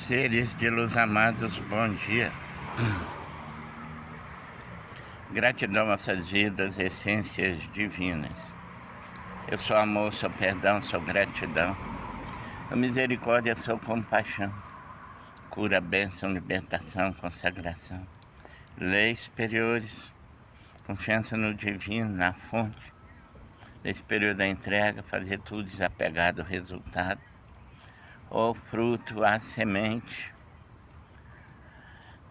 Seres de luz amados, bom dia. Gratidão a essas vidas, essências divinas. Eu sou amor, sou perdão, sou gratidão. A misericórdia, sou compaixão. Cura, bênção, libertação, consagração. Leis superiores, confiança no divino, na fonte. Nesse período da entrega, fazer tudo desapegado ao resultado. O fruto, a semente.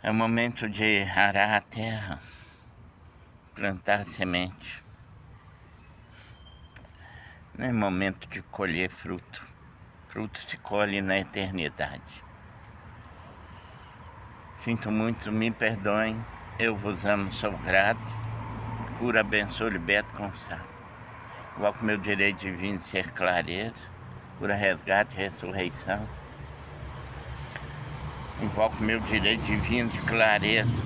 É o momento de arar a terra, plantar semente. Não é momento de colher fruto. Fruto se colhe na eternidade. Sinto muito, me perdoem. Eu vos amo, sou grato. Cura, abençoe, liberto, consagro. Invoco meu direito divino de ser clareza. Cura, resgate, ressurreição. Invoco meu direito divino de clareza.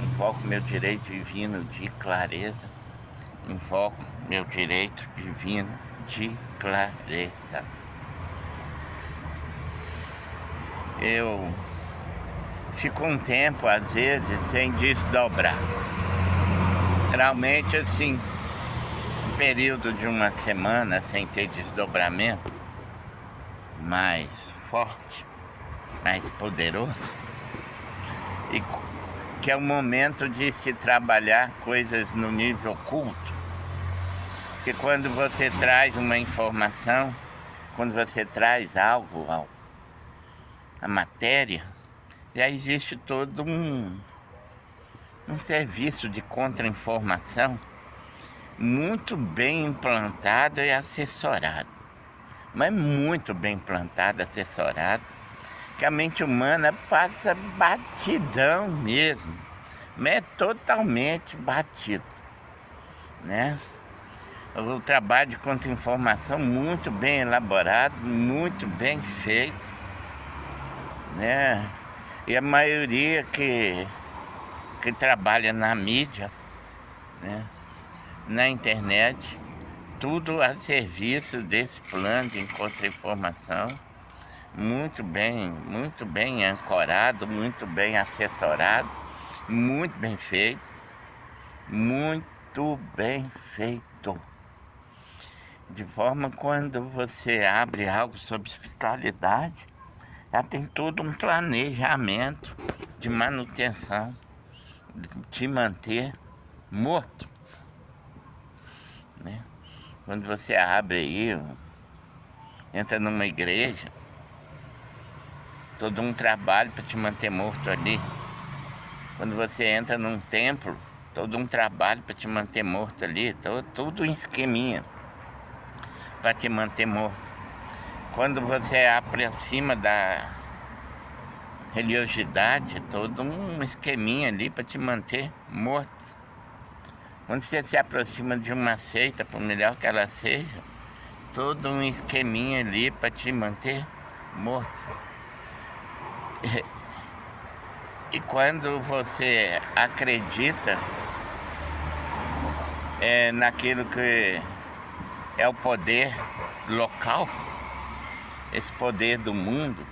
Invoco meu direito divino de clareza. Invoco meu direito divino de clareza. Eu fico um tempo, às vezes, sem desdobrar. Geralmente, assim, um período de uma semana sem ter desdobramento mais forte, mais poderoso, e que é o momento de se trabalhar coisas no nível oculto. Porque quando você traz uma informação, quando você traz algo, a matéria, já existe todo um serviço de contra-informação muito bem implantado e assessorado. Mas muito bem implantado, assessorado, que a mente humana passa batidão mesmo, mas é totalmente batido, né? O trabalho de contra-informação muito bem elaborado, muito bem feito, né? E a maioria que trabalha na mídia, né? Na internet, tudo a serviço desse plano de contra-informação, muito bem ancorado, muito bem assessorado, muito bem feito, muito bem feito. De forma, quando você abre algo sobre espiritualidade, já tem todo um planejamento de manutenção, de te manter morto, né? Quando você abre aí, entra numa igreja, todo um trabalho para te manter morto ali. Quando você entra num templo, todo um trabalho para te manter morto ali, tudo um esqueminha para te manter morto. Quando você aproxima da religiosidade, todo um esqueminha ali para te manter morto. Quando você se aproxima de uma seita, por melhor que ela seja, todo um esqueminha ali para te manter morto. E quando você acredita naquilo que é o poder local, esse poder do mundo,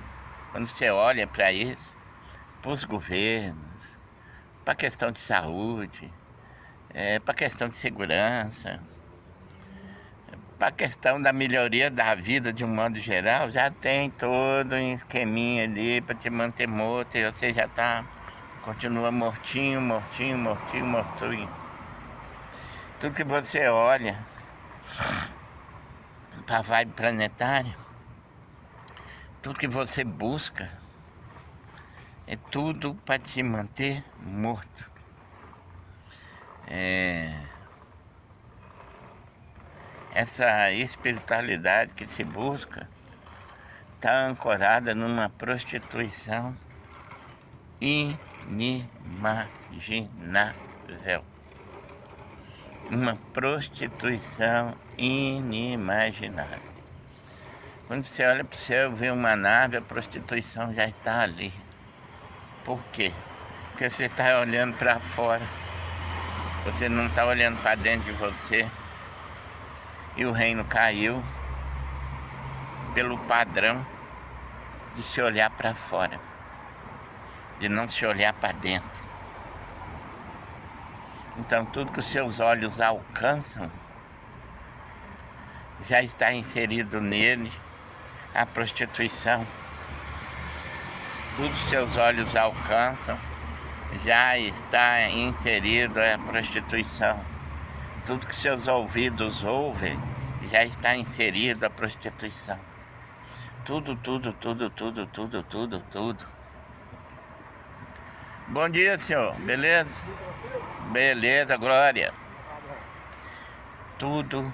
quando você olha para isso, para os governos, para a questão de saúde, para a questão de segurança, para a questão da melhoria da vida de um modo geral, já tem todo um esqueminha ali para te manter morto, e você já continua mortinho. Tudo que você olha para a vibe planetária, tudo que você busca, é tudo para te manter morto. Essa espiritualidade que se busca está ancorada numa prostituição inimaginável. Uma prostituição inimaginável. Quando você olha para o céu, vê uma nave, a prostituição já está ali. Por quê? Porque você está olhando para fora. Você não está olhando para dentro de você. E o reino caiu pelo padrão de se olhar para fora. de não se olhar para dentro. Então tudo que os seus olhos alcançam já está inserido nele a prostituição. Tudo que seus olhos alcançam já está inserido a prostituição. Tudo que seus ouvidos ouvem já está inserido a prostituição. Tudo. Bom dia, senhor. Beleza? Beleza, Glória. Tudo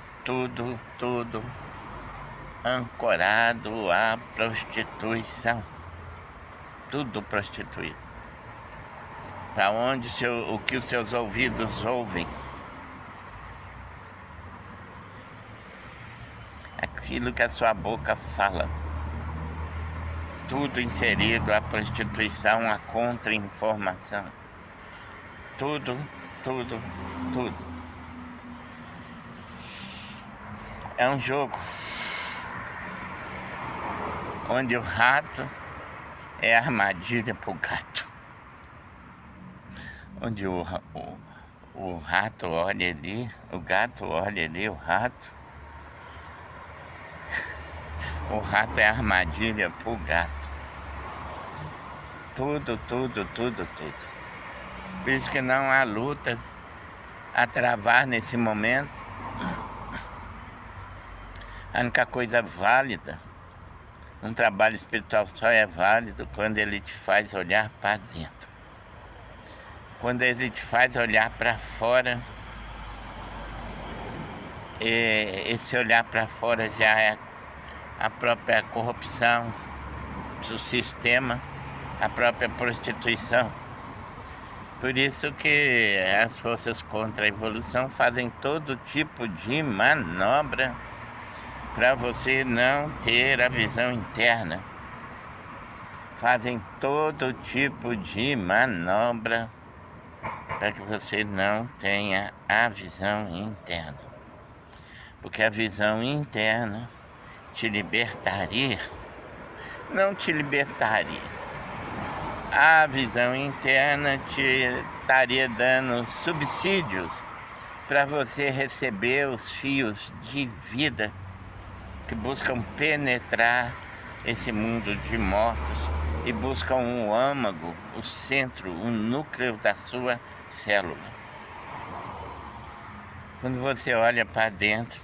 ancorado à prostituição. Tudo prostituído. Para onde o que os seus ouvidos ouvem, aquilo que a sua boca fala, tudo inserido à prostituição, à contra-informação. Tudo. É um jogo onde o rato é armadilha para o gato. Onde o rato olha ali, o gato olha ali, o rato é armadilha para o gato. Tudo. Por isso que não há lutas a travar nesse momento. A única coisa válida, um trabalho espiritual só é válido quando ele te faz olhar para dentro. Quando ele te faz olhar para fora, esse olhar para fora já é a própria corrupção do sistema, a própria prostituição. Por isso que as forças contra a evolução fazem todo tipo de manobra para você não ter a visão interna. Fazem todo tipo de manobra para que você não tenha a visão interna. Porque a visão interna te libertaria, não te libertaria. A visão interna te estaria dando subsídios para você receber os fios de vida que buscam penetrar esse mundo de mortos e buscam o âmago, o centro, o núcleo da sua célula. Quando você olha para dentro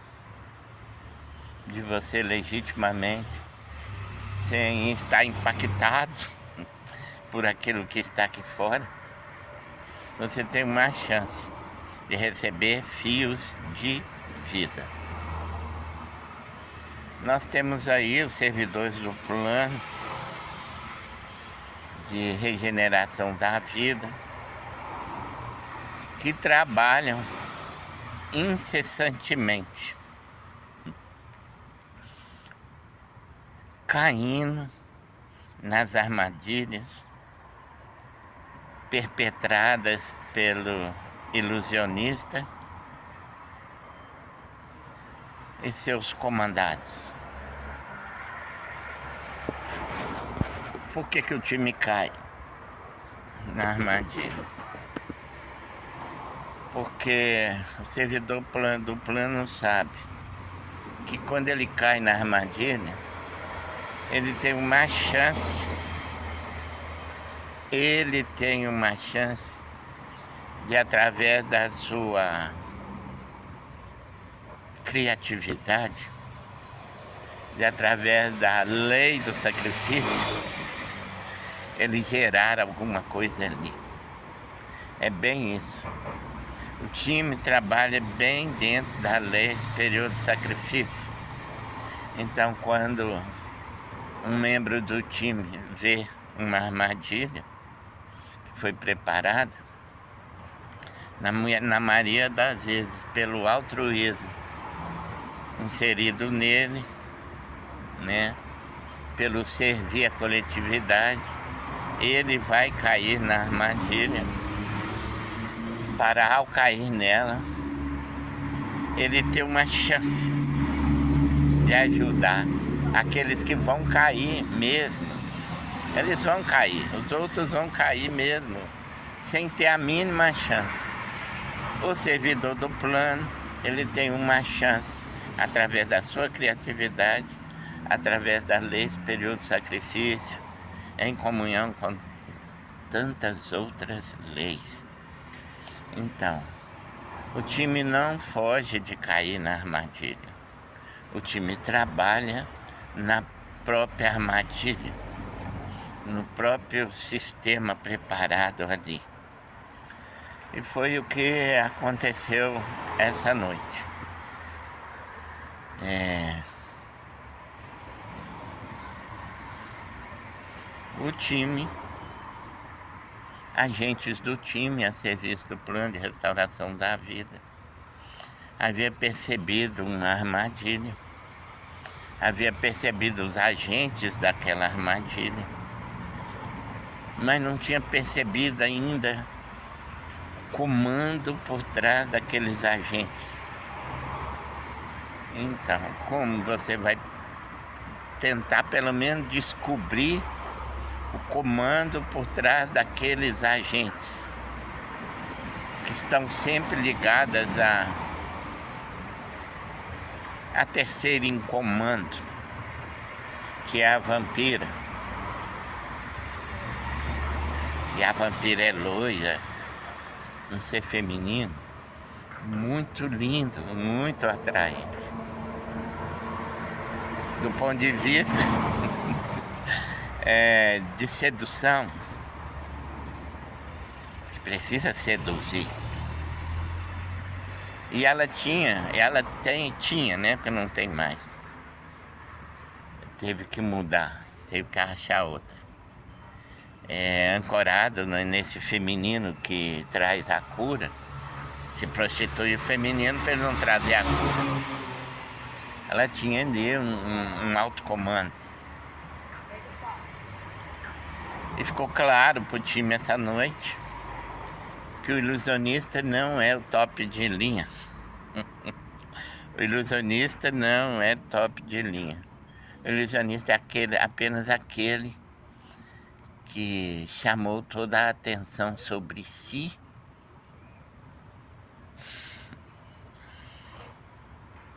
de você legitimamente, sem estar impactado por aquilo que está aqui fora, você tem uma chance de receber fios de vida. Nós temos aí os servidores do plano de regeneração da vida que trabalham incessantemente, caindo nas armadilhas perpetradas pelo ilusionista e seus comandados. Por que o time cai na armadilha? Porque o servidor do plano sabe que quando ele cai na armadilha, ele tem uma chance de, através da sua criatividade, de através da lei do sacrifício, ele gerar alguma coisa ali. É bem isso. O time trabalha bem dentro da lei superior do sacrifício. Então, quando um membro do time vê uma armadilha que foi preparada, na maioria das vezes pelo altruísmo inserido nele, né, pelo servir a coletividade, ele vai cair na armadilha. Para, ao cair nela, ele ter uma chance de ajudar aqueles que vão cair mesmo eles vão cair, os outros vão cair mesmo, sem ter a mínima chance. O servidor do plano, ele tem uma chance, através da sua criatividade, através das leis, período de sacrifício, em comunhão com tantas outras leis. Então, o time não foge de cair na armadilha. O time trabalha na própria armadilha, no próprio sistema preparado ali. E foi o que aconteceu essa noite. O time, agentes do time a serviço do plano de restauração da vida, havia percebido uma armadilha, havia percebido os agentes daquela armadilha, mas não tinha percebido ainda o comando por trás daqueles agentes. Então, como você vai tentar pelo menos descobrir o comando por trás daqueles agentes que estão sempre ligadas a terceira em comando, que é a vampira. E a vampira é loira, um ser feminino, muito lindo, muito atraente. Do ponto de vista de sedução, que precisa seduzir. E ela tinha, né? Porque não tem mais. Teve que mudar, teve que achar outra. Ancorado nesse feminino que traz a cura, se prostitui o feminino para ele não trazer a cura. Ela tinha ali um alto comando. E ficou claro pro time essa noite que o ilusionista não é o top de linha. O ilusionista não é top de linha. O ilusionista é apenas aquele que chamou toda a atenção sobre si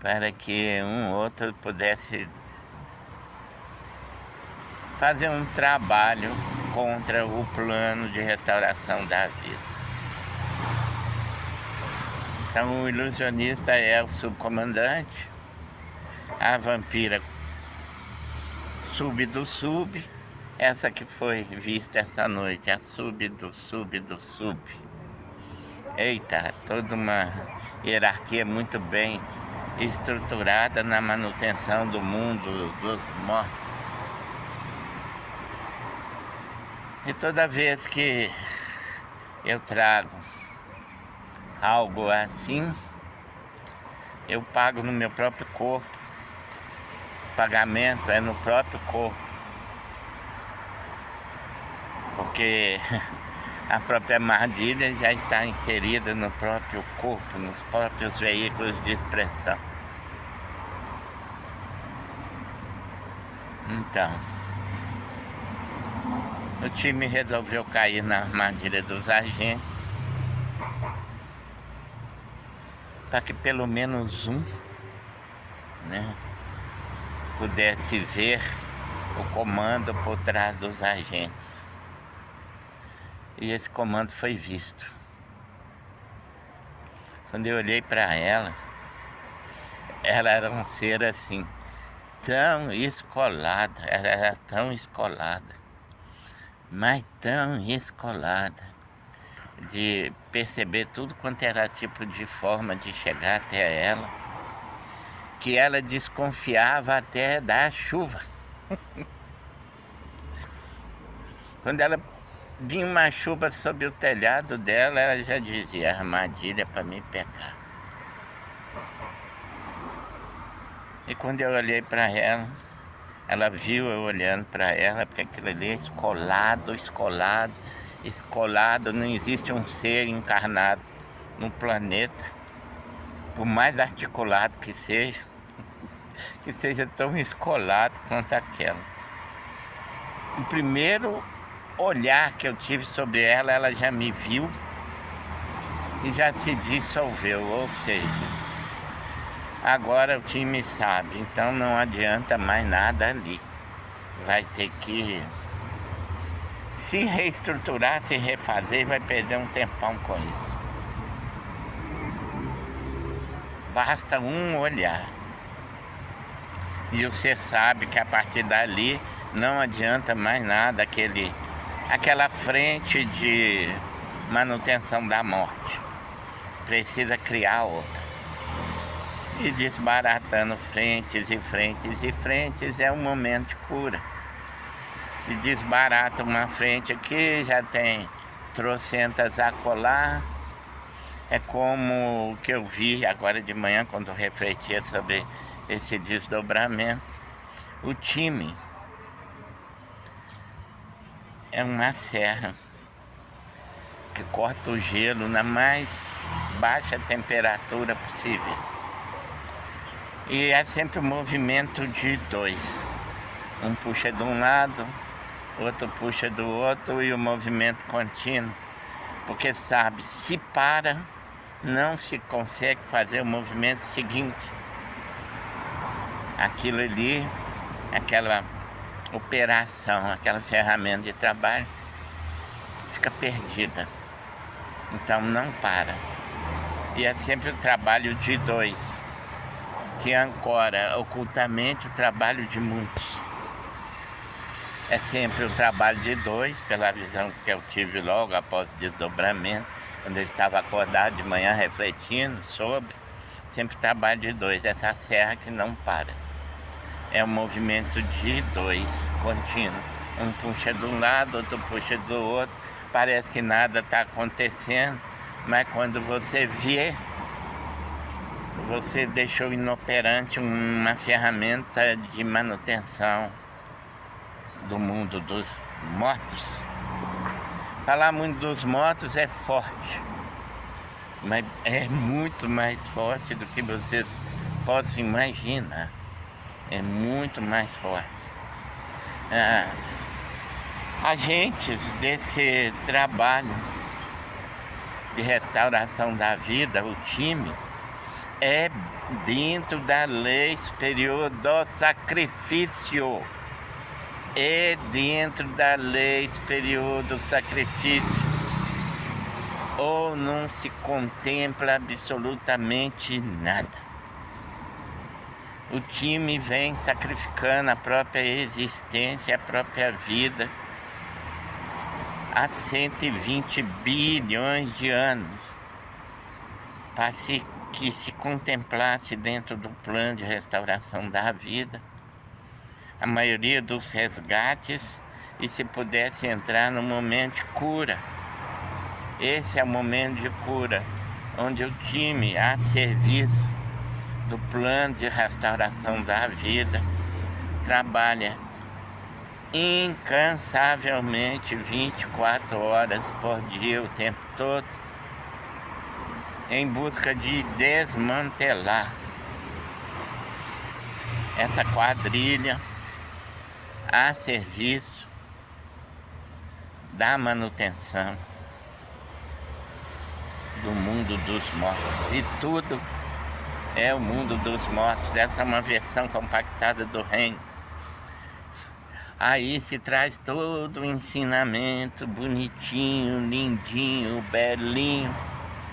para que um outro pudesse fazer um trabalho contra o plano de restauração da vida. Então o ilusionista é o subcomandante, a vampira sub do sub, essa que foi vista essa noite, a sub do sub do sub. Eita, toda uma hierarquia muito bem estruturada na manutenção do mundo dos mortos. E toda vez que eu trago algo assim, eu pago no meu próprio corpo. O pagamento é no próprio corpo. Porque a própria armadilha já está inserida no próprio corpo, nos próprios veículos de expressão. Então, o time resolveu cair na armadilha dos agentes para que pelo menos um, né, pudesse ver o comando por trás dos agentes. E esse comando foi visto. Quando eu olhei para ela era um ser assim, tão escolada, ela era tão escolada, mas tão escolada, de perceber tudo quanto era tipo de forma de chegar até ela, que ela desconfiava até da chuva. Quando ela vinha uma chuva sobre o telhado dela, ela já dizia: armadilha para me pegar. E quando eu olhei para ela viu eu olhando para ela, porque aquilo ali é escolado, escolado, escolado. Não existe um ser encarnado no planeta, por mais articulado que seja tão escolado quanto aquela. o primeiro olhar que eu tive sobre ela, ela já me viu e já se dissolveu, ou seja, agora o time sabe, então não adianta mais nada ali. Vai ter que se reestruturar, se refazer, vai perder um tempão com isso. Basta um olhar. E o ser sabe que a partir dali não adianta mais nada aquela frente de manutenção da morte. Precisa criar outra. E desbaratando frentes e frentes e frentes é um momento de cura. Se desbarata uma frente aqui, já tem trocentas acolá. É como o que eu vi agora de manhã, quando eu refletia sobre esse desdobramento. O time é uma serra que corta o gelo na mais baixa temperatura possível. E é sempre um movimento de dois. Um puxa de um lado, outro puxa do outro e o movimento contínuo. Porque sabe, se para, não se consegue fazer o movimento seguinte. Aquilo ali, aquela operação, aquela ferramenta de trabalho, fica perdida. Então não para. E é sempre o trabalho de dois, que ancora ocultamente o trabalho de muitos. É sempre o trabalho de dois, pela visão que eu tive logo após o desdobramento, quando eu estava acordado de manhã refletindo sobre, sempre trabalho de dois, essa serra que não para. É um movimento de dois, contínuo. Um puxa de um lado, outro puxa do outro, parece que nada está acontecendo, mas quando você vê, você deixou inoperante uma ferramenta de manutenção do mundo dos mortos. Falar muito dos mortos é forte, mas é muito mais forte do que vocês possam imaginar. É muito mais forte. Agentes desse trabalho de restauração da vida, o time, é dentro da lei superior do sacrifício. É dentro da lei superior do sacrifício. Ou não se contempla absolutamente nada. O time vem sacrificando a própria existência, a própria vida há 120 bilhões de anos para que se contemplasse dentro do plano de restauração da vida a maioria dos resgates e se pudesse entrar no momento de cura. Esse é o momento de cura, onde o time a serviço do plano de restauração da vida trabalha incansavelmente 24 horas por dia, o tempo todo, em busca de desmantelar essa quadrilha a serviço da manutenção do mundo dos mortos. E tudo é o mundo dos mortos. Essa é uma versão compactada do reino. Aí se traz todo o ensinamento bonitinho, lindinho, belinho,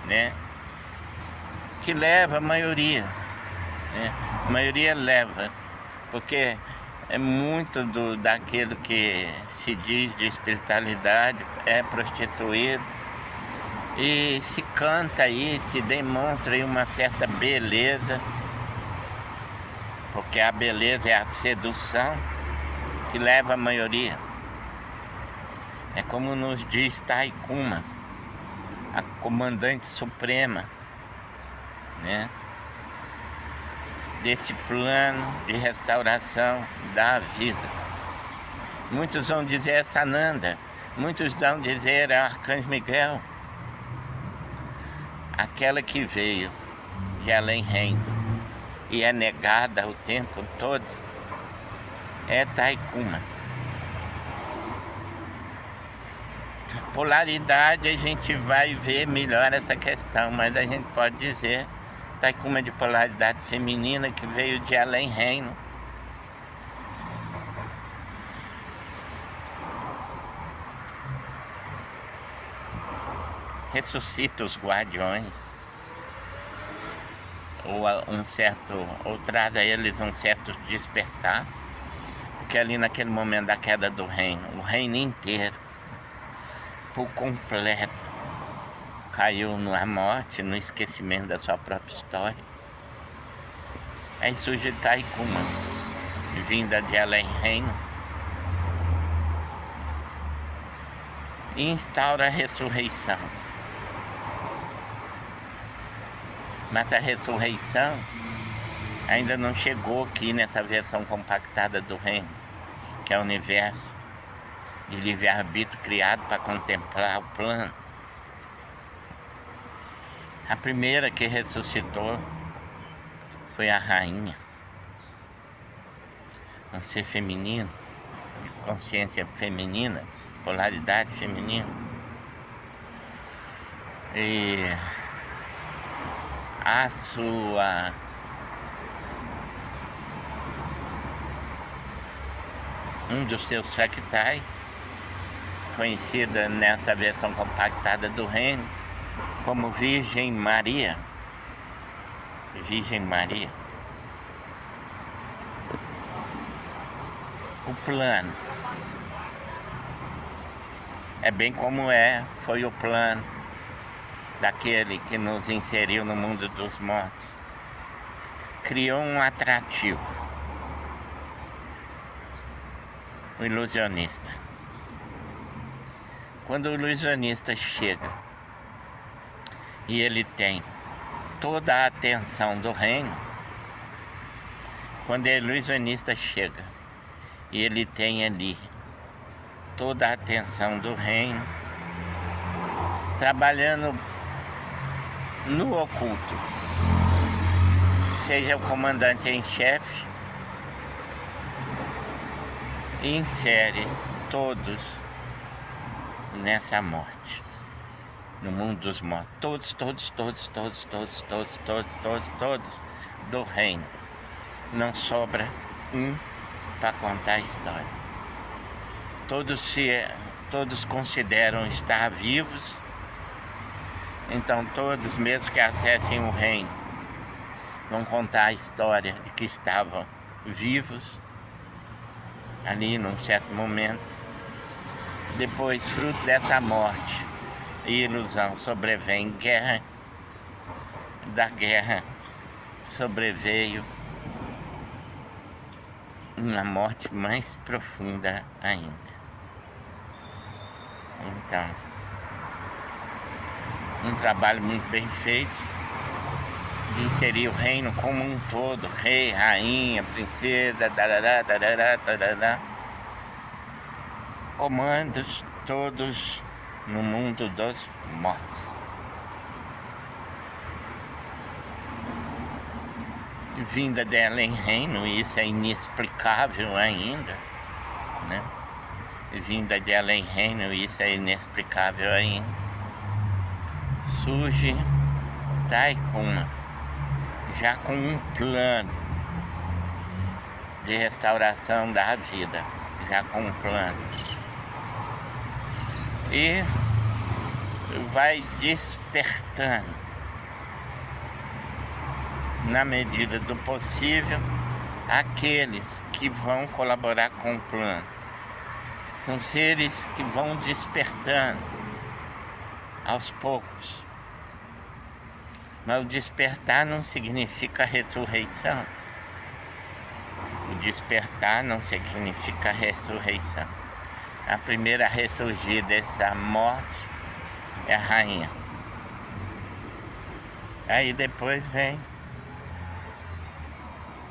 né? Que leva a maioria, né? A maioria leva, porque é muito daquilo que se diz de espiritualidade, é prostituído. E se canta aí, se demonstra aí uma certa beleza, porque a beleza é a sedução que leva a maioria. É como nos diz Taikuma, a comandante suprema, né, desse plano de restauração da vida. Muitos vão dizer Sananda, muitos vão dizer Arcanjo Miguel, aquela que veio de além reino e é negada o tempo todo, é Taikuma. polaridade a gente vai ver melhor essa questão, mas a gente pode dizer está com uma de polaridade feminina que veio de além reino. Ressuscita os guardiões, ou traz a eles um certo despertar, porque ali naquele momento da queda do reino, o reino inteiro, por completo, caiu na morte, no esquecimento da sua própria história. Aí surge Taikuma, vinda de além reino, e instaura a ressurreição. Mas a ressurreição ainda não chegou aqui nessa versão compactada do reino, que é o universo de livre-arbítrio criado para contemplar o plano. A primeira que ressuscitou foi a rainha, um ser feminino, consciência feminina, polaridade feminina. E a sua um dos seus fractais, conhecida nessa versão compactada do reino como Virgem Maria. Virgem Maria. O plano é bem como foi o plano daquele que nos inseriu no mundo dos mortos. Criou um atrativo, o ilusionista. Quando o ilusionista chega e ele tem toda a atenção do reino, quando o ilusionista chega e ele tem ali toda a atenção do reino, trabalhando no oculto, seja o comandante em chefe, insere todos nessa morte, no mundo dos mortos, todos do reino. Não sobra um para contar a história. Todos consideram estar vivos, então todos, mesmo que acessem o reino, vão contar a história de que estavam vivos ali num certo momento. Depois, fruto dessa morte e ilusão, sobrevém guerra. Da guerra sobreveio uma morte mais profunda ainda. Então, um trabalho muito bem feito de inserir o reino como um todo, rei, rainha, princesa, comandos todos no mundo dos mortos. Vinda dela em reino, isso é inexplicável ainda, né? Vinda dela em reino, isso é inexplicável ainda. Surge Taikuma, já com um plano de restauração da vida, já com um plano. E vai despertando, na medida do possível, aqueles que vão colaborar com o plano. São seres que vão despertando aos poucos. Mas o despertar não significa ressurreição. O despertar não significa ressurreição. A primeira a ressurgir dessa morte é a rainha. Aí depois vem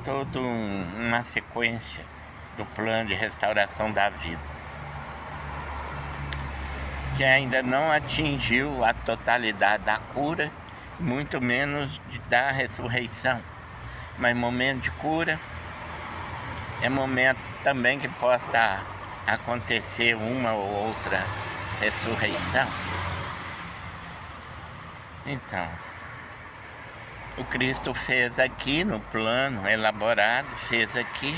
toda uma sequência do plano de restauração da vida, que ainda não atingiu a totalidade da cura, muito menos da ressurreição. Mas momento de cura é momento também que possa acontecer uma ou outra ressurreição. Então, o Cristo fez aqui no plano elaborado, fez aqui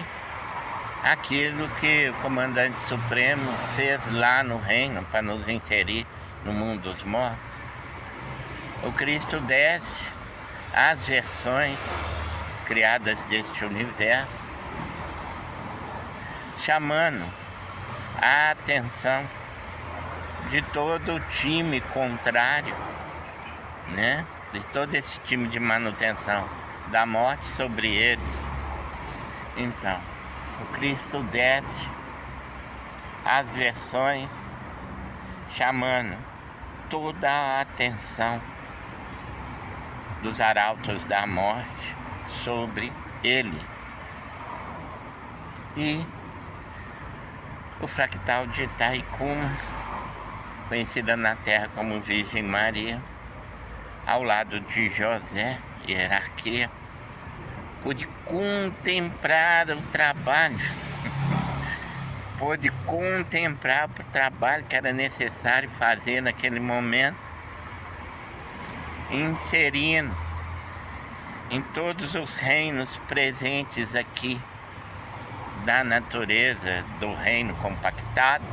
aquilo que o Comandante Supremo fez lá no reino para nos inserir no mundo dos mortos. O Cristo desce as versões criadas deste universo, chamando a atenção de todo o time contrário, né? De todo esse time de manutenção da morte sobre eles. Então, o Cristo desce as versões, chamando toda a atenção dos arautos da morte sobre ele. E o fractal de Itaicuma, conhecida na terra como Virgem Maria, ao lado de José, hierarquia, pôde contemplar o trabalho, pôde contemplar o trabalho que era necessário fazer naquele momento, inserindo em todos os reinos presentes aqui da natureza do reino compactado,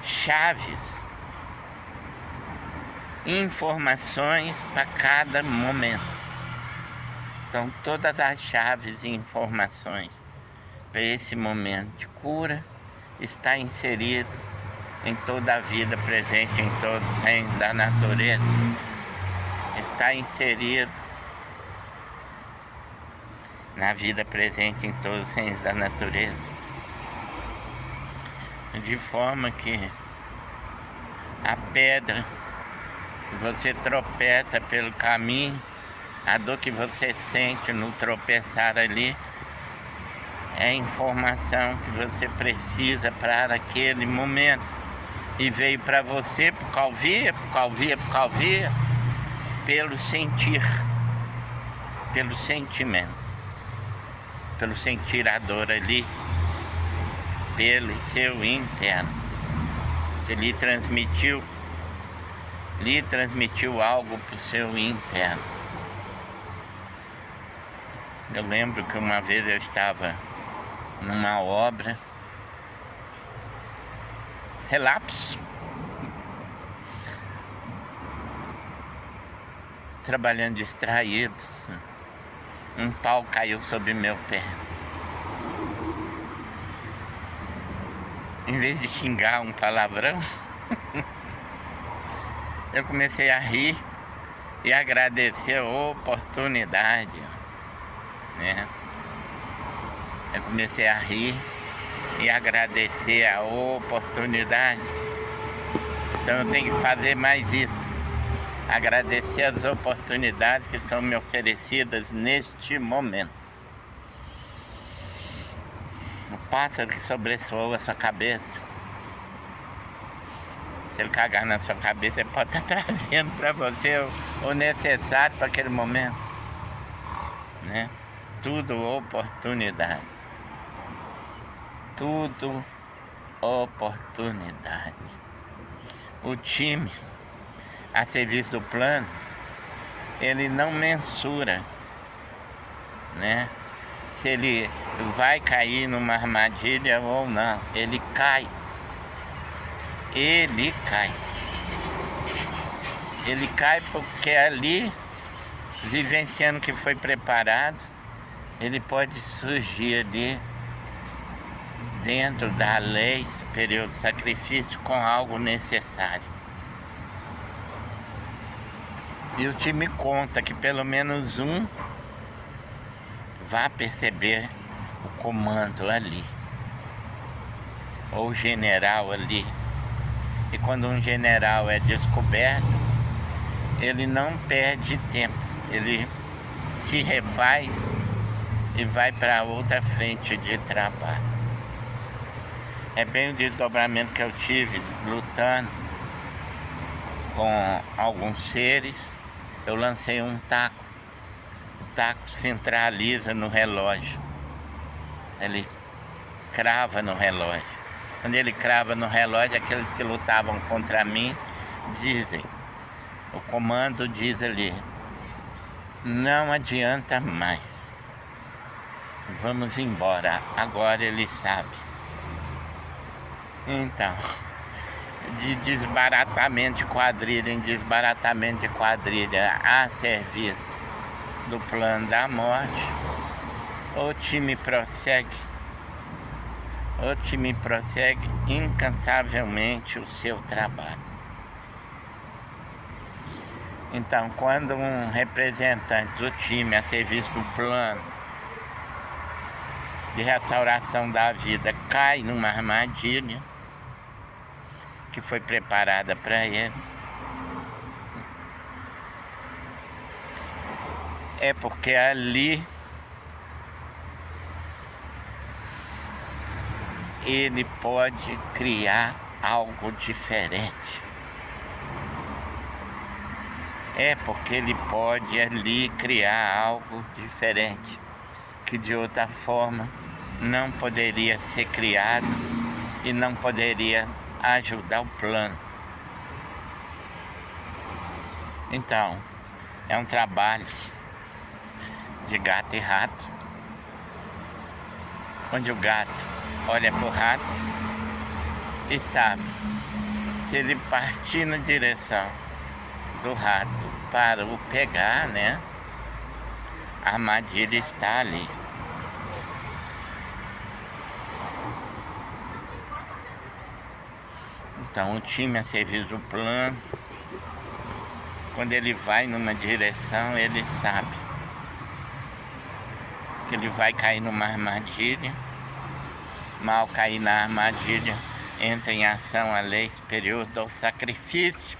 chaves, informações para cada momento. Então, todas as chaves e informações para esse momento de cura está inserido em toda a vida presente em todos os reinos da natureza. Está inserido na vida presente em todos os reinos da natureza. De forma que a pedra que você tropeça pelo caminho, a dor que você sente no tropeçar ali, é a informação que você precisa para aquele momento. E veio para você por calvia, pelo sentir, pelo sentimento, pelo sentir a dor ali, pelo seu interno. Ele transmitiu algo para o seu interno. Eu lembro que uma vez eu estava numa obra, relapso, trabalhando distraído, um pau caiu sobre meu pé. Em vez de xingar um palavrão, eu comecei a rir e agradecer a oportunidade, né? Eu comecei a rir e agradecer a oportunidade. Então eu tenho que fazer mais isso. Agradecer as oportunidades que são me oferecidas neste momento. O pássaro que sobressoou a sua cabeça, se ele cagar na sua cabeça, ele pode estar trazendo para você o necessário para aquele momento, né? Tudo oportunidade. Tudo oportunidade. O time a serviço do plano, ele não mensura, né? Se ele vai cair numa armadilha ou não. Ele cai. Ele cai. Ele cai porque ali, vivenciando o que foi preparado, ele pode surgir ali dentro da lei superior do sacrifício com algo necessário. E o time conta que pelo menos um vai perceber o comando ali, ou o general ali. E quando um general é descoberto, ele não perde tempo, ele se refaz e vai para outra frente de trabalho. É bem o desdobramento que eu tive lutando com alguns seres. Eu lancei um taco. O taco centraliza no relógio. Ele crava no relógio. Quando ele crava no relógio, aqueles que lutavam contra mim dizem, o comando diz ali, não adianta mais, vamos embora, agora ele sabe. Então, de desbaratamento de quadrilha em desbaratamento de quadrilha a serviço do plano da morte, o time prossegue incansavelmente o seu trabalho. Então, quando um representante do time a serviço do plano de restauração da vida cai numa armadilha que foi preparada para ele, é porque ali ele pode criar algo diferente. É porque ele pode ali criar algo diferente, que de outra forma não poderia ser criado e não poderia ajudar o plano. Então, é um trabalho de gato e rato, onde o gato olha para o rato e sabe, se ele partir na direção do rato para o pegar, né, a armadilha está ali. Então, o time a serviço do plano, quando ele vai numa direção, ele sabe que ele vai cair numa armadilha. Mal cair na armadilha, entra em ação a lei superior do sacrifício.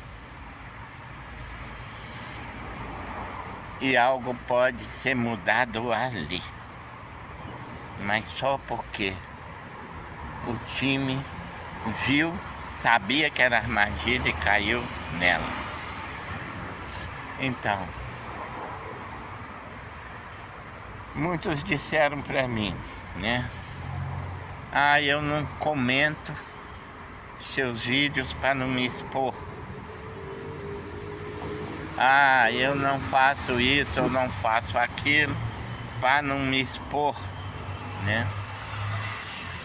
E algo pode ser mudado ali. Mas só porque o time viu, sabia que era armadilha e caiu nela. Então, muitos disseram pra mim, né? Ah, eu não comento seus vídeos para não me expor. Ah, eu não faço isso, eu não faço aquilo para não me expor, né?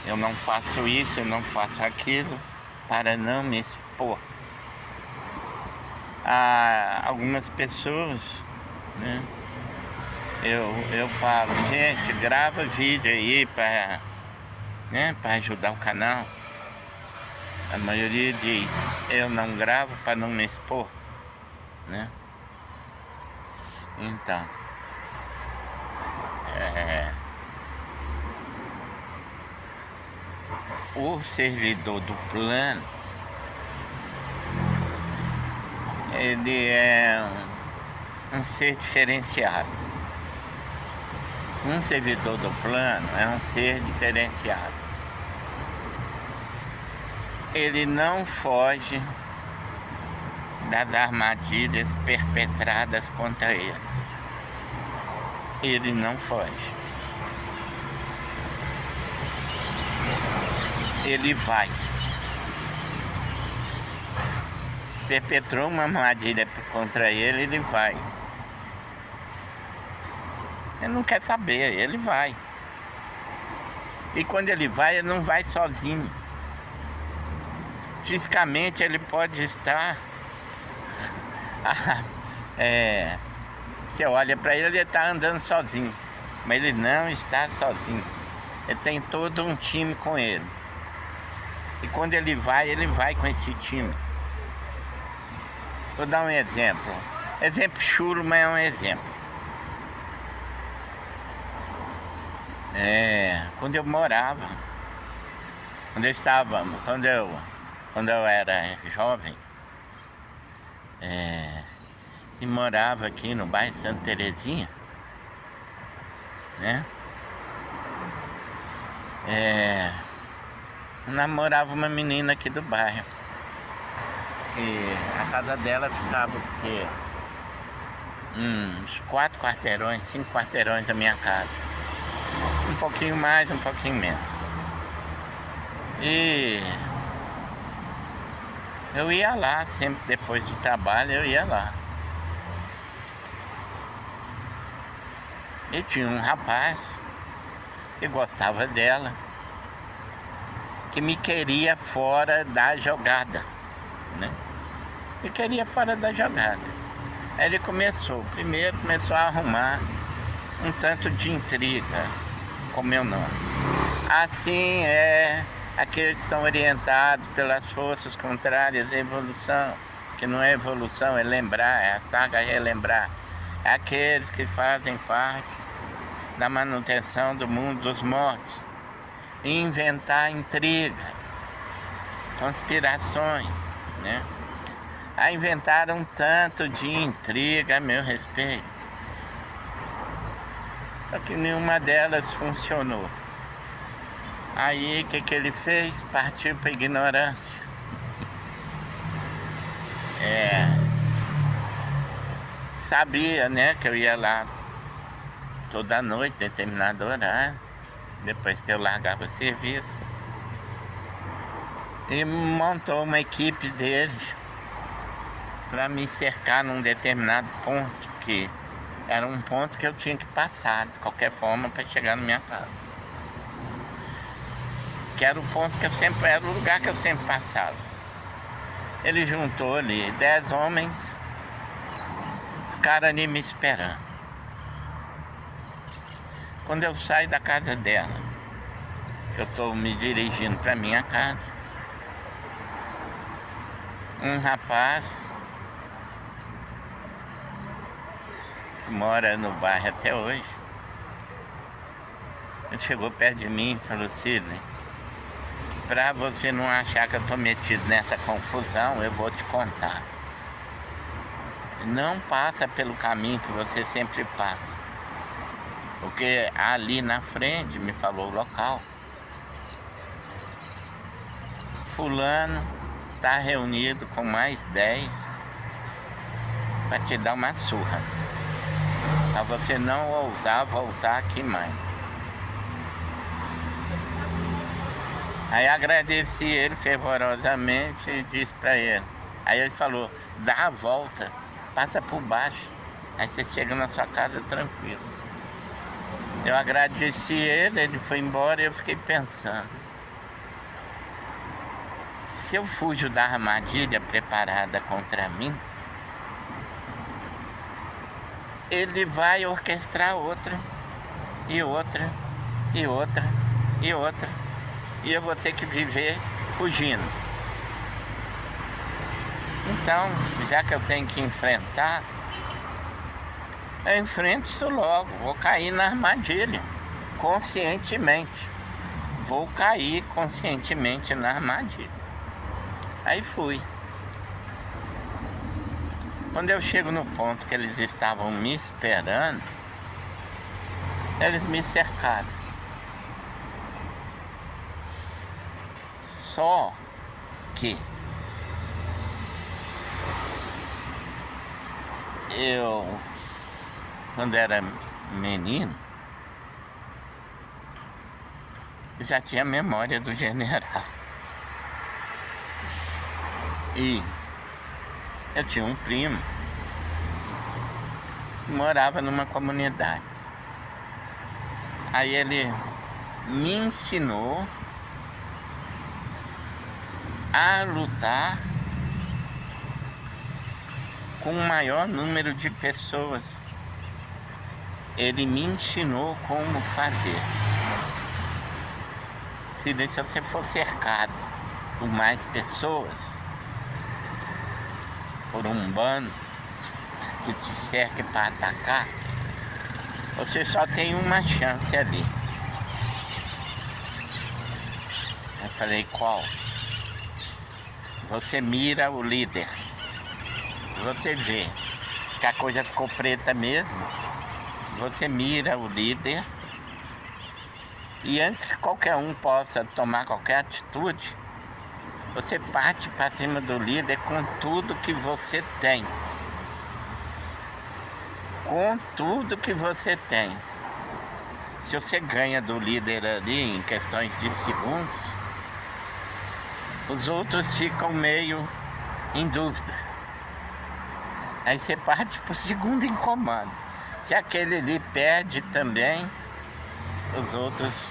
Eu não faço isso, eu não faço aquilo para não me expor. Ah, algumas pessoas, né? Eu falo, gente, grava vídeo aí para, né, para ajudar o canal. A maioria diz, eu não gravo para não me expor, né? Então, o servidor do plano, ele é um ser diferenciado. Um servidor do plano é um ser diferenciado. Ele não foge das armadilhas perpetradas contra ele. Ele não foge. Ele vai. Perpetrou uma armadilha contra ele, ele vai. Ele não quer saber, ele vai. E quando ele não vai sozinho. Fisicamente ele pode estar... você olha para ele, ele está andando sozinho. Mas ele não está sozinho. Ele tem todo um time com ele. E quando ele vai com esse time. Vou dar um exemplo. Exemplo chulo, mas é um exemplo. Quando eu morava, quando eu era jovem, e morava aqui no bairro Santa Terezinha, né? Namorava uma menina aqui do bairro. E a casa dela ficava porque uns 4 quarteirões, 5 quarteirões da minha casa. Um pouquinho mais, um pouquinho menos. E eu ia lá, sempre depois do trabalho eu ia lá. E tinha um rapaz que gostava dela, que me queria fora da jogada, né? Me queria fora da jogada. Aí ele primeiro começou a arrumar um tanto de intriga com meu nome. Assim é aqueles que são orientados pelas forças contrárias à evolução, que não é evolução, é lembrar, é a saga relembrar. É aqueles que fazem parte da manutenção do mundo dos mortos. Inventar intriga, conspirações, né? Aí inventaram um tanto de intriga a meu respeito. Só que nenhuma delas funcionou. Aí o que ele fez? Partiu para ignorância. Sabia, né, que eu ia lá toda noite, determinado horário, depois que eu largava o serviço. E montou uma equipe dele para me cercar num determinado ponto, que era um ponto que eu tinha que passar de qualquer forma para chegar na minha casa. Que era o ponto que era o lugar que eu sempre passava. Ele juntou ali 10 homens, ficaram ali me esperando. Quando eu saio da casa dela, que eu estou me dirigindo para minha casa, um rapaz que mora no bairro até hoje, ele chegou perto de mim e falou: Sidney, para você não achar que eu estou metido nessa confusão, eu vou te contar. Não passa pelo caminho que você sempre passa, porque ali na frente, me falou o local, fulano está reunido com mais 10 para te dar uma surra, para você não ousar voltar aqui mais. Aí agradeci ele fervorosamente e disse para ele. Aí ele falou: dá a volta, passa por baixo, aí você chega na sua casa tranquilo. Eu agradeci ele foi embora e eu fiquei pensando: se eu fujo da armadilha preparada contra mim, ele vai orquestrar outra, e outra, e outra, e outra, e eu vou ter que viver fugindo. Então, já que eu tenho que enfrentar, eu enfrento isso logo, vou cair na armadilha, conscientemente. Vou cair conscientemente na armadilha. Aí fui. Quando eu chego no ponto que eles estavam me esperando, eles me cercaram. Só que eu, quando era menino, já tinha memória do general. E eu tinha um primo que morava numa comunidade. Aí ele me ensinou a lutar com o maior número de pessoas. Ele me ensinou como fazer. Se você for cercado por mais pessoas, por um bando que te cerque para atacar, você só tem uma chance ali. Eu falei: qual? Você mira o líder. Você vê que a coisa ficou preta mesmo. Você mira o líder. E antes que qualquer um possa tomar qualquer atitude, você parte para cima do líder com tudo que você tem. Com tudo que você tem. Se você ganha do líder ali em questões de segundos, Os outros ficam meio em dúvida. Aí você parte pro segundo em comando. Se aquele ali perde também, os outros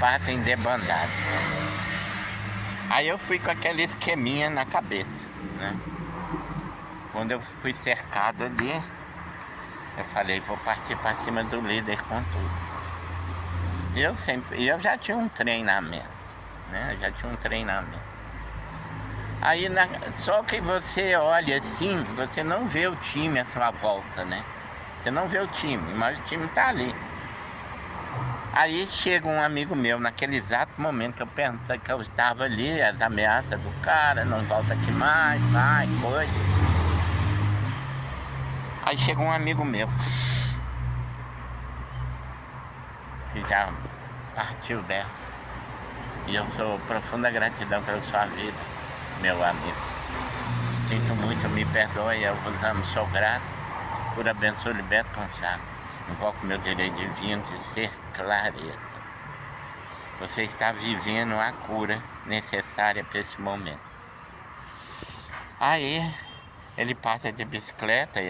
partem debandado. Aí eu fui com aquele esqueminha na cabeça, né? Quando eu fui cercado ali, eu falei, vou partir para cima do líder com tudo. Eu já tinha um treinamento, né? Eu já tinha um treinamento. Aí, só que você olha assim, você não vê o time à sua volta, né? Você não vê o time, mas o time tá ali. Aí chega um amigo meu, naquele exato momento que eu pensei que eu estava ali, as ameaças do cara, não volta aqui mais, vai, coisa. Aí chega um amigo meu, que já partiu dessa. E eu sou profunda gratidão pela sua vida, meu amigo. Sinto muito, me perdoe, eu vos amo, sou grato por abençoe e liberto consagrado. Invoco meu direito divino de ser clareza. Você está vivendo a cura necessária para esse momento. Aí, ele passa de bicicleta,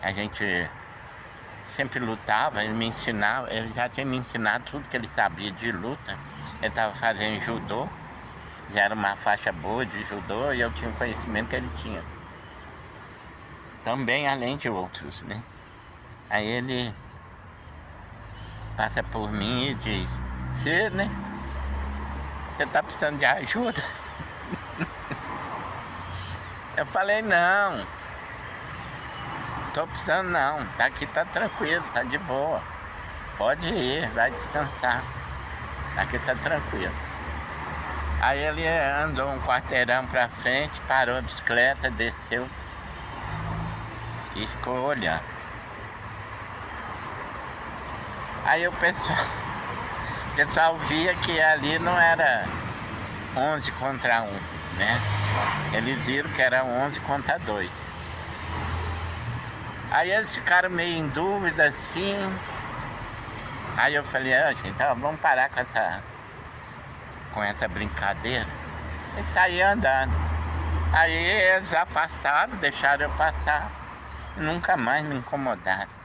a gente sempre lutava, ele me ensinava, ele já tinha me ensinado tudo que ele sabia de luta. Ele estava fazendo judô, já era uma faixa boa de judô e eu tinha o conhecimento que ele tinha. Também além de outros, né? Aí ele passa por mim e diz, Sidney, você tá precisando de ajuda? Eu falei, não, tô precisando não, tá aqui, tá tranquilo, tá de boa. Pode ir, vai descansar. Aqui tá tranquilo. Aí ele andou um quarteirão pra frente, parou a bicicleta, desceu e ficou olhando. Aí o pessoal via que ali não era 11 contra 1, né? Eles viram que era 11 contra 2. Aí eles ficaram meio em dúvida assim. Aí eu falei, gente, vamos parar com essa brincadeira. E saí andando. Aí eles afastaram, deixaram eu passar. E nunca mais me incomodaram.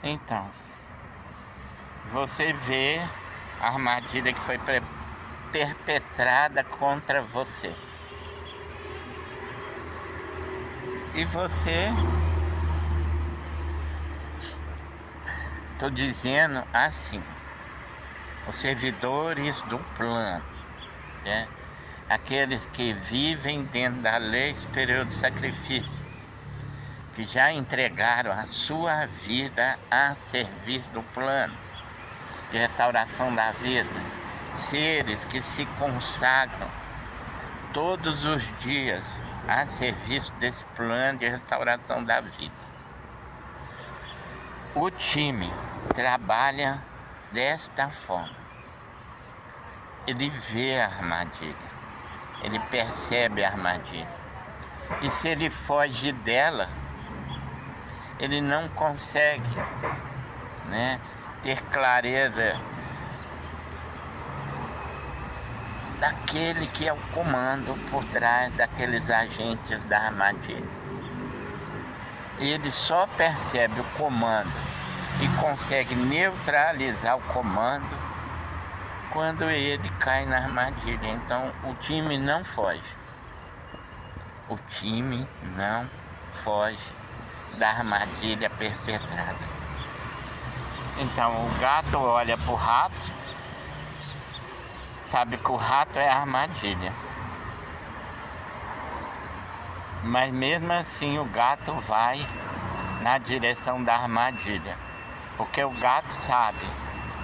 Então, você vê a armadilha que foi perpetrada contra você. E você, tô dizendo assim, os servidores do plano, né? Aqueles que vivem dentro da lei superior do sacrifício, que já entregaram a sua vida a serviço do plano de restauração da vida, seres que se consagram todos os dias a serviço desse plano de restauração da vida. O time trabalha desta forma. Ele vê a armadilha, ele percebe a armadilha. E se ele foge dela, ele não consegue, né, ter clareza daquele que é o comando por trás daqueles agentes da armadilha. Ele só percebe o comando e consegue neutralizar o comando quando ele cai na armadilha. Então o time não foge. O time não foge da armadilha perpetrada. Então o gato olha pro rato, sabe que o rato é a armadilha. Mas mesmo assim o gato vai na direção da armadilha. Porque o gato sabe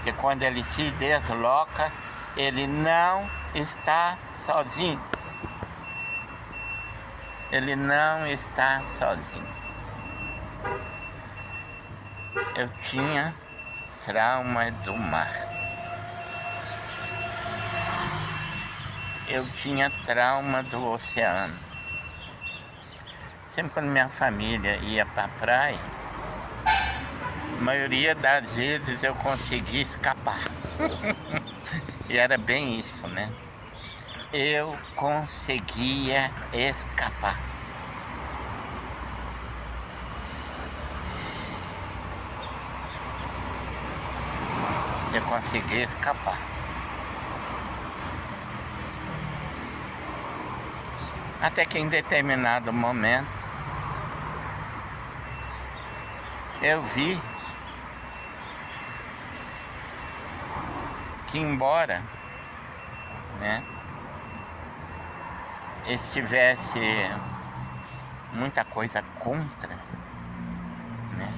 que quando ele se desloca, ele não está sozinho. Ele não está sozinho. Eu tinha trauma do mar. Eu tinha trauma do oceano. Sempre quando minha família ia para a praia, a maioria das vezes eu conseguia escapar. E era bem isso, né? eu conseguia escapar. Eu consegui escapar. Até que em determinado momento eu vi que embora, né, estivesse muita coisa contra, né,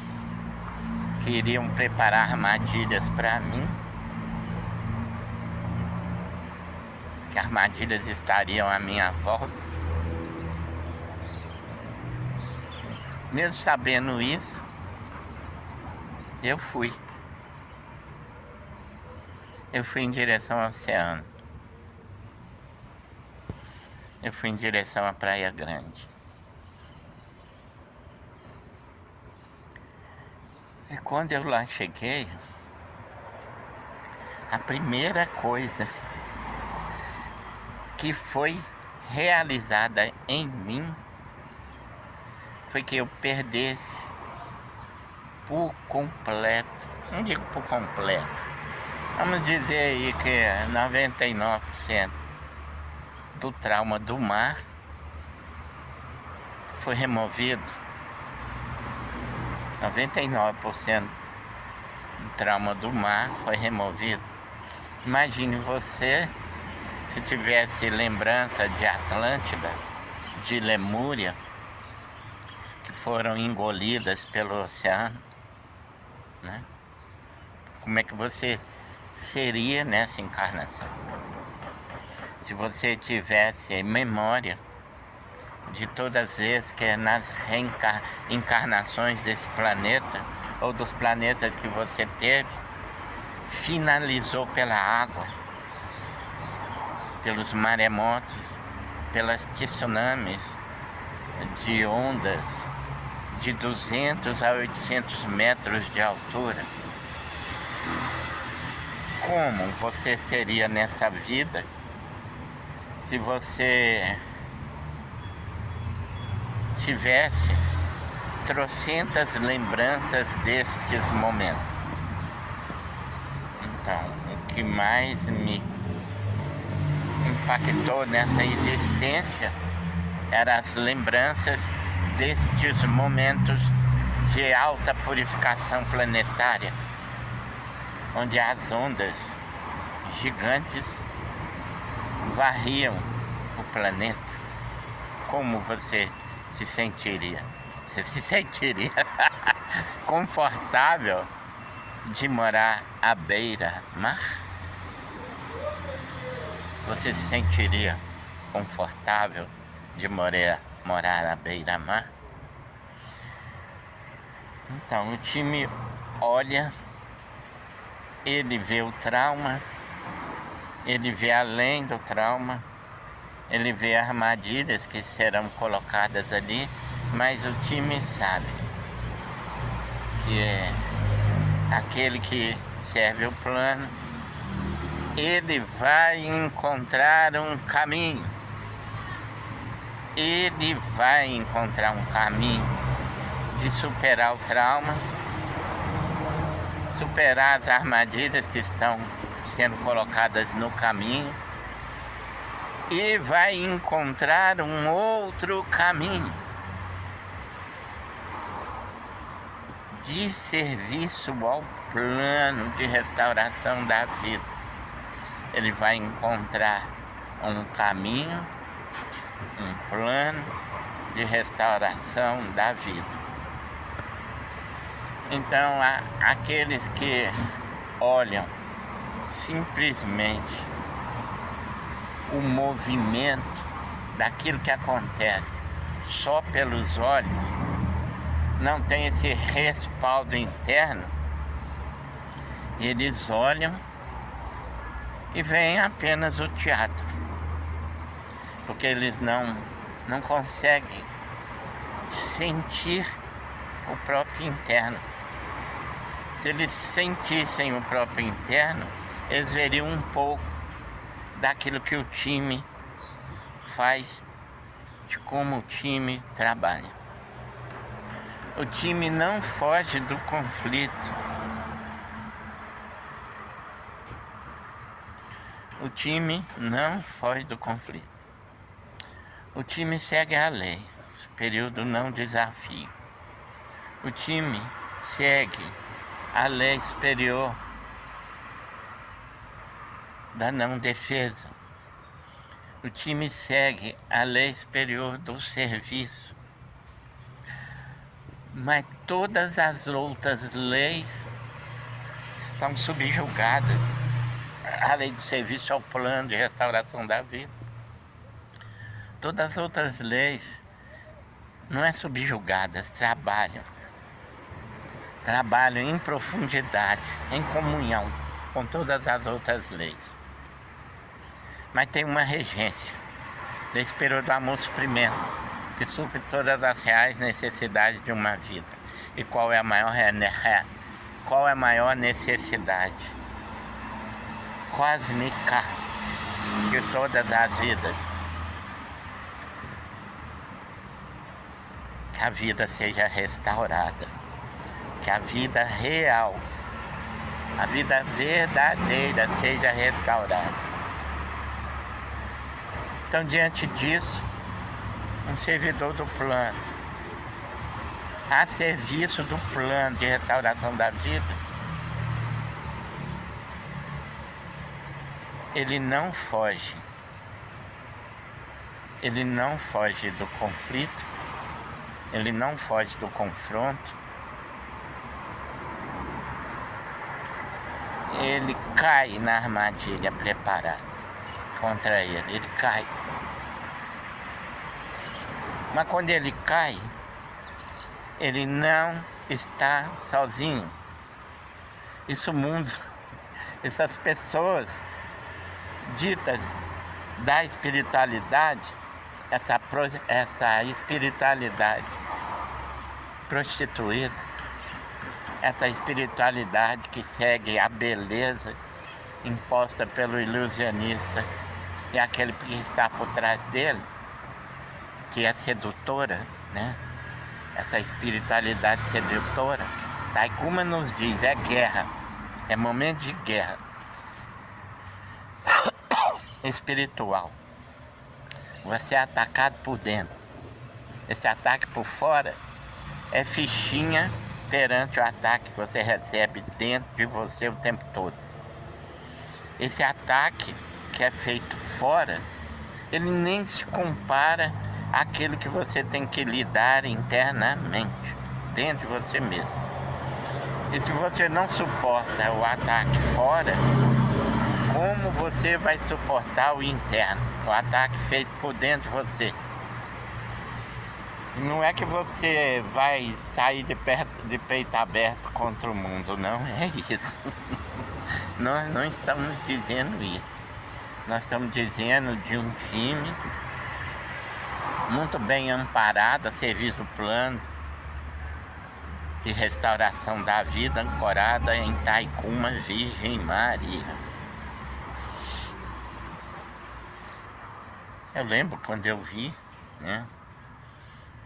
que iriam preparar armadilhas para mim, que armadilhas estariam à minha volta. Mesmo sabendo isso, eu fui em direção ao oceano. Eu fui em direção à Praia Grande. E quando eu lá cheguei, a primeira coisa que foi realizada em mim foi que eu perdesse por completo, não digo por completo, vamos dizer aí que 99% do trauma do mar foi removido. 99% do trauma do mar foi removido. Imagine você se tivesse lembrança de Atlântida, de Lemúria, que foram engolidas pelo oceano, né? Como é que você seria nessa encarnação? Se você tivesse memória de todas as vezes que nas encarnações desse planeta, ou dos planetas que você teve, finalizou pela água, pelos maremotos, pelas tsunamis de ondas de 200 a 800 metros de altura. Como você seria nessa vida se você tivesse trocentas lembranças destes momentos? Então, o que mais me impactou nessa existência eram as lembranças destes momentos de alta purificação planetária, onde as ondas gigantes varriam o planeta. Como você se sentiria? Você se sentiria confortável de morar à beira-mar? Você se sentiria confortável de morar à beira-mar? Então, o time olha, ele vê o trauma, ele vê além do trauma, ele vê armadilhas que serão colocadas ali, mas o time sabe que é aquele que serve o plano, ele vai encontrar um caminho. Ele vai encontrar um caminho de superar o trauma, superar as armadilhas que estão sendo colocadas no caminho, e vai encontrar um outro caminho de serviço ao plano de restauração da vida. Ele vai encontrar um caminho, um plano de restauração da vida. Então, aqueles que olham simplesmente o movimento daquilo que acontece só pelos olhos, não tem esse respaldo interno, eles olham e veem apenas o teatro, porque eles não conseguem sentir o próprio interno. Se eles sentissem o próprio interno, eles veriam um pouco daquilo que o time faz de como o time trabalha. O time não foge do conflito. O time não foge do conflito. O time segue a lei. Esse período não desafio. O time segue a lei superior da não defesa. O time segue a lei superior do serviço. Mas todas as outras leis estão subjugadas. A lei do serviço ao plano de restauração da vida. Todas as outras leis não é subjugadas, trabalham em profundidade, em comunhão com todas as outras leis. Mas tem uma regência, desse período do amor supremo, que supre todas as reais necessidades de uma vida. E qual é a maior necessidade cósmica de todas as vidas? Que a vida seja restaurada, que a vida real, a vida verdadeira seja restaurada. Então, diante disso, um servidor do plano, a serviço do plano de restauração da vida, ele não foge do conflito, ele não foge do confronto, ele cai na armadilha preparada contra ele cai. Mas quando ele cai, ele não está sozinho. Isso o mundo, essas pessoas ditas da espiritualidade, essa espiritualidade prostituída, essa espiritualidade que segue a beleza imposta pelo ilusionista e aquele que está por trás dele, que é sedutora, né? Essa espiritualidade sedutora, Taikuma nos diz, é guerra, é momento de guerra espiritual. Você é atacado por dentro. Esse ataque por fora é fichinha perante o ataque que você recebe dentro de você o tempo todo. Esse ataque que é feito fora, ele nem se compara àquilo que você tem que lidar internamente, dentro de você mesmo. E se você não suporta o ataque fora, como você vai suportar o interno, o ataque feito por dentro de você? Não é que você vai sair de peito aberto contra o mundo, não é isso. Nós não estamos dizendo isso. Nós estamos dizendo de um time muito bem amparado a serviço do plano de restauração da vida, ancorada em Taikuma Virgem Maria. Eu lembro quando eu vi, né,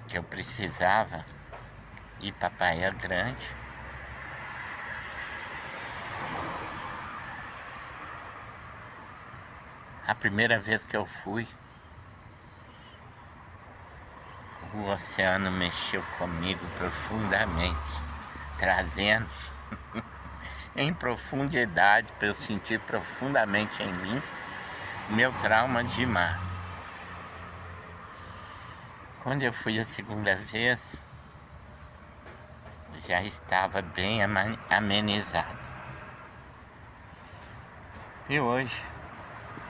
que eu precisava ir para Praia Grande. A primeira vez que eu fui, o oceano mexeu comigo profundamente, trazendo em profundidade, para eu sentir profundamente em mim, meu trauma de mar. Quando eu fui a segunda vez, já estava bem amenizado. E hoje,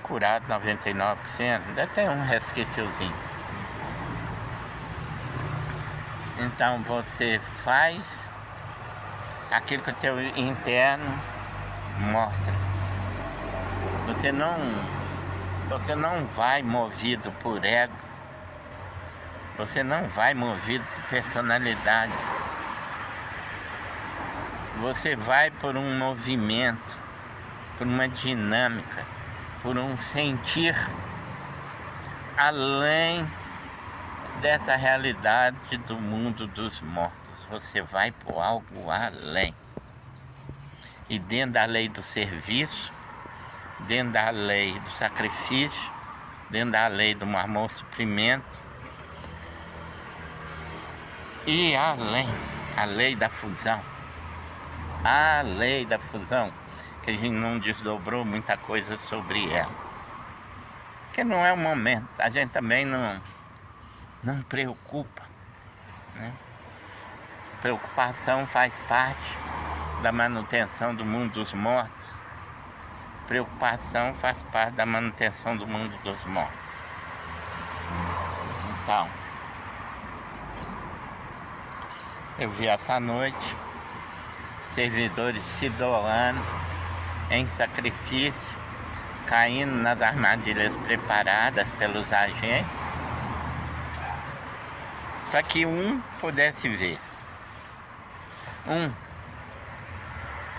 curado 99%, ainda tem um resquíciozinho. Então você faz aquilo que o teu interno mostra. Você não vai movido por ego. Você não vai movido por personalidade. Você vai por um movimento, por uma dinâmica, por um sentir além dessa realidade do mundo dos mortos. Você vai por algo além. E dentro da lei do serviço, dentro da lei do sacrifício, dentro da lei do amor suprimento, e além, a lei da fusão. A lei da fusão, que a gente não desdobrou muita coisa sobre ela. Porque não é o momento, a gente também não preocupa, né? Preocupação faz parte da manutenção do mundo dos mortos. Preocupação faz parte da manutenção do mundo dos mortos. Então, eu vi essa noite servidores se doando em sacrifício, caindo nas armadilhas preparadas pelos agentes, para que um pudesse ver.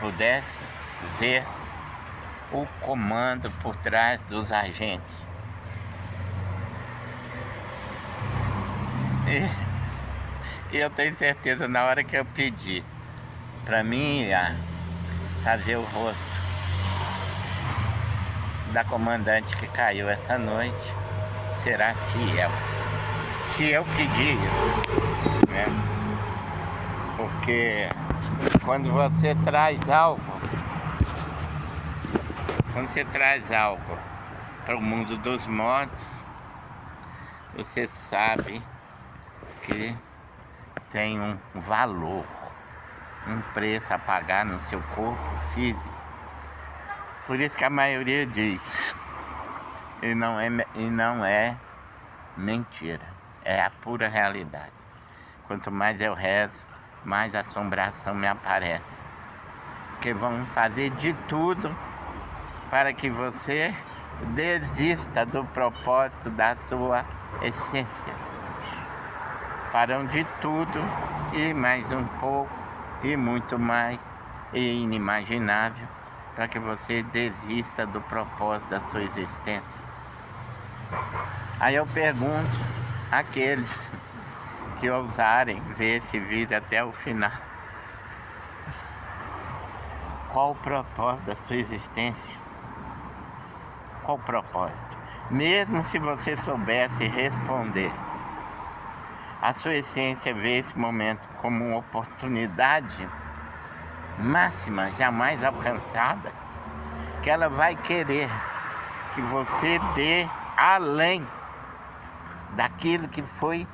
Pudesse ver o comando por trás dos agentes. E eu tenho certeza, na hora que eu pedi para mim fazer o rosto da comandante que caiu essa noite, será fiel. Se eu pedir isso, né? Porque quando você traz algo para o mundo dos mortos, você sabe que tem um valor, um preço a pagar no seu corpo físico. Por isso que a maioria diz, e não é mentira, é a pura realidade. Quanto mais eu rezo, mais assombração me aparece. Porque vão fazer de tudo para que você desista do propósito da sua essência. Farão de tudo e mais um pouco e muito mais e inimaginável para que você desista do propósito da sua existência. Aí eu pergunto àqueles que ousarem ver esse vídeo até o final: qual o propósito da sua existência? Qual o propósito? Mesmo se você soubesse responder, a sua essência vê esse momento como uma oportunidade máxima, jamais alcançada, que ela vai querer que você dê além daquilo que foi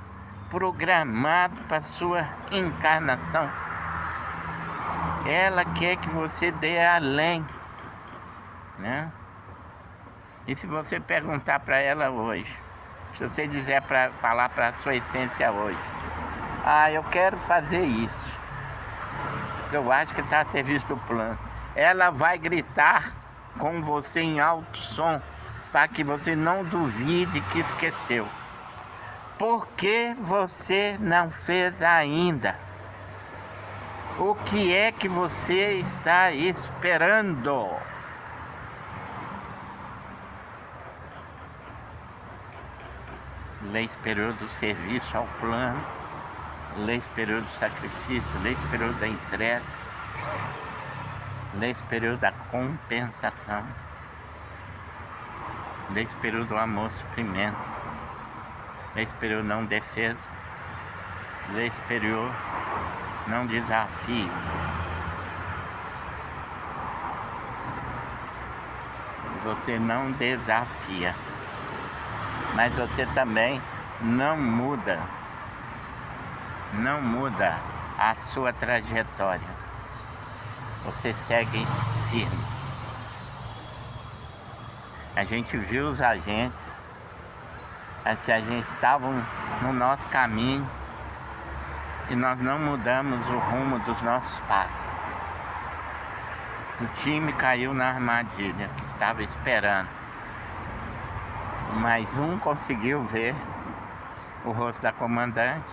programado para sua encarnação. Ela quer que você dê além, né? E se você perguntar para ela hoje, se você dizer para falar para a sua essência hoje: eu quero fazer isso, eu acho que está a serviço do plano, ela vai gritar com você em alto som, para que você não duvide que esqueceu. Por que você não fez ainda? O que é que você está esperando? Lei superior do serviço ao plano, lei superior do sacrifício, lei superior da entrega, lei superior da compensação, lei superior do amor suprimento, lei superior não defesa, lei superior não desafio. Você não desafia, mas você também não muda a sua trajetória. Você segue firme. A gente viu os agentes estavam no nosso caminho e nós não mudamos o rumo dos nossos passos. O time caiu na armadilha que estava esperando, mas um conseguiu ver o rosto da comandante,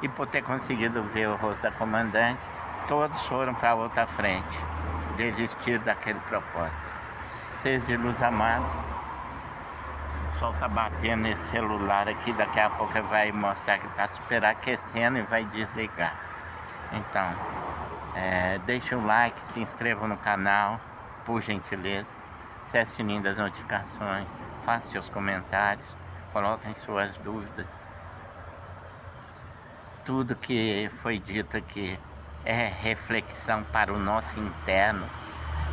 e por ter conseguido ver o rosto da comandante, todos foram para outra frente, desistiram daquele propósito. Seres de luz amados, sol tá batendo nesse celular aqui, daqui a pouco vai mostrar que tá superaquecendo e vai desligar. Então, deixa o like, se inscreva no canal, por gentileza. Acesse o sininho das notificações, faça seus comentários, coloquem suas dúvidas. Tudo que foi dito aqui é reflexão para o nosso interno.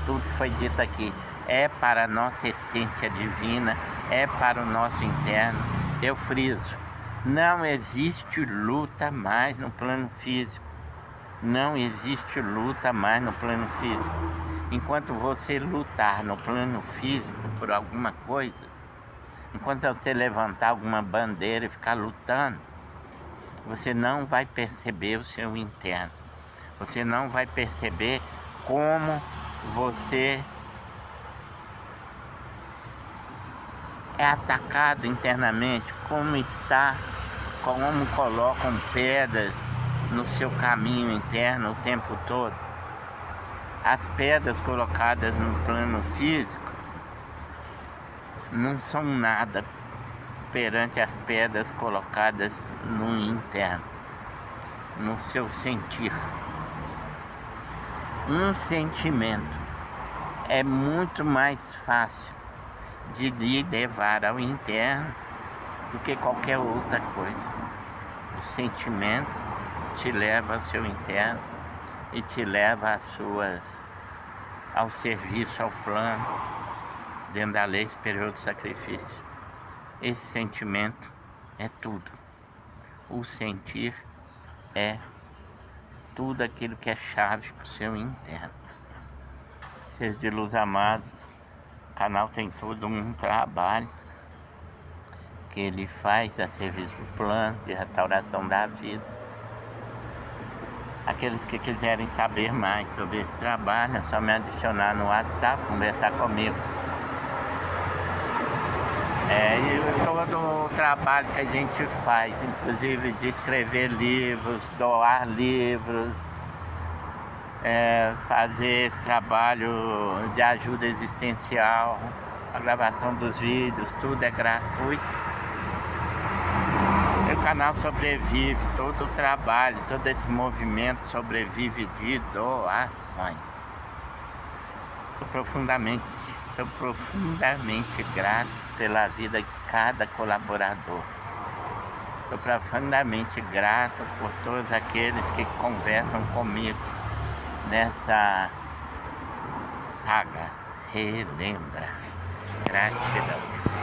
Tudo que foi dito aqui é para a nossa essência divina, é para o nosso interno. Eu friso, não existe luta mais no plano físico. Não existe luta mais no plano físico. Enquanto você lutar no plano físico por alguma coisa, enquanto você levantar alguma bandeira e ficar lutando, você não vai perceber o seu interno. Você não vai perceber como você é atacado internamente, como colocam pedras no seu caminho interno o tempo todo. As pedras colocadas no plano físico não são nada perante as pedras colocadas no interno, no seu sentir. Um sentimento é muito mais fácil de lhe levar ao interno do que qualquer outra coisa. O sentimento te leva ao seu interno e te leva ao serviço, ao plano, dentro da lei superior do sacrifício. Esse sentimento é tudo. O sentir é tudo aquilo que é chave para o seu interno. Seres de luz amados, o canal tem todo um trabalho que ele faz a serviço do plano de restauração da vida. Aqueles que quiserem saber mais sobre esse trabalho, é só me adicionar no WhatsApp, conversar comigo. E todo o trabalho que a gente faz, inclusive de escrever livros, doar livros, fazer esse trabalho de ajuda existencial, a gravação dos vídeos, tudo é gratuito. O canal sobrevive, todo o trabalho, todo esse movimento sobrevive de doações. Sou profundamente grato pela vida de cada colaborador. Sou profundamente grato por todos aqueles que conversam comigo nessa saga Relembra. Gratidão.